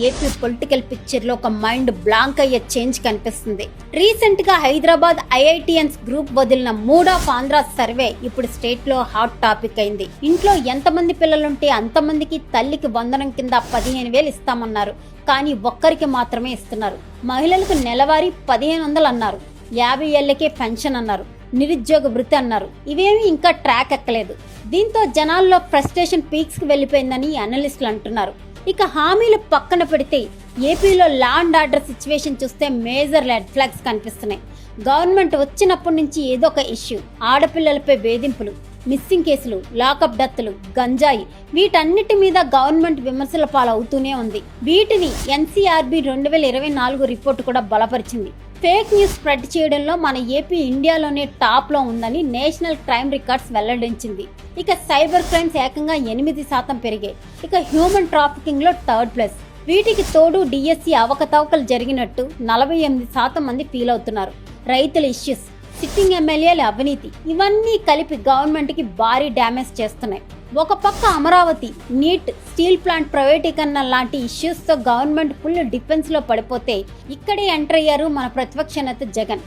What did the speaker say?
AP political picture లో ఒక mind blank అయ్యే చేంజ్ కనిపిస్తుంది. రీసెంట్ గా హైదరాబాద్ ఐఐటిఎన్స్ గ్రూప్ వదిలిన మూడ్ ఆఫ్ ఆంధ్ర సర్వే ఇప్పుడు స్టేట్ లో హాట్ టాపిక్ అయింది. ఇంట్లో ఎంతమంది పిల్లలుంటే అంతమందికి తల్లికి వందనం కింద 15,000 ఇస్తామన్నారు. కానీ ఒక్కరికి మాత్రమే ఇస్తున్నారు. మహిళలకు నెలవారీ 1,500 అన్నారు. 50 ఏళ్లకే పెన్షన్ అన్నారు. నిరుద్యోగ వృత్తి అన్నారు. ఇవేమీ ఇంకా ట్రాక్ ఎక్కలేదు. దీంతో జనాల్లో ఫ్రస్ట్రేషన్ పీక్స్ కి వెళ్లిపోయిందని అనలిస్టులు అంటున్నారు. ఇక హామీలు పక్కన పెడితే ఏపీలో లా అండ్ ఆర్డర్ సిచ్యువేషన్ చూస్తే మేజర్ రెడ్ ఫ్లాగ్స్ కనిపిస్తున్నాయి. గవర్నమెంట్ వచ్చినప్పటి నుంచి ఏదో ఒక ఇష్యూ, ఆడపిల్లలపై వేధింపులు, మిస్సింగ్ కేసులు, లాకప్ డెత్తులు, గంజాయి, వీటన్నిటి మీద గవర్నమెంట్ విమర్శల పాలవుతూనే ఉంది. వీటిని ఎన్సీఆర్బీ 2024 రిపోర్టు కూడా బలపరిచింది. ఫేక్ న్యూస్ స్ప్రెడ్ చేయడంలో మన ఏపీ ఇండియాలోనే టాప్ లో ఉందని నేషనల్ క్రైమ్ రికార్డ్స్ వెల్లడించింది. ఇక సైబర్ క్రైమ్స్ ఏకంగా 8% పెరిగాయి. ఇక హ్యూమన్ ట్రాఫికింగ్ లో థర్డ్ ప్లేస్. వీటికి తోడు డిఎస్సి అవకతవకలు జరిగినట్టు 48% మంది ఫీల్ అవుతున్నారు. రైతుల ఇష్యూస్, సిట్టింగ్ ఎమ్మెల్యేల అవినీతి, ఇవన్నీ కలిపి గవర్నమెంట్ కి భారీ డ్యామేజ్ చేస్తున్నాయి. ఒక పక్క అమరావతి, నీట్, స్టీల్ ప్లాంట్ ప్రైవేటీకరణ లాంటి ఇష్యూస్ తో గవర్నమెంట్ ఫుల్ డిఫెన్స్ లో పడిపోతే ఇక్కడే ఎంటర్ అయ్యారు మన ప్రతిపక్ష నేత జగన్.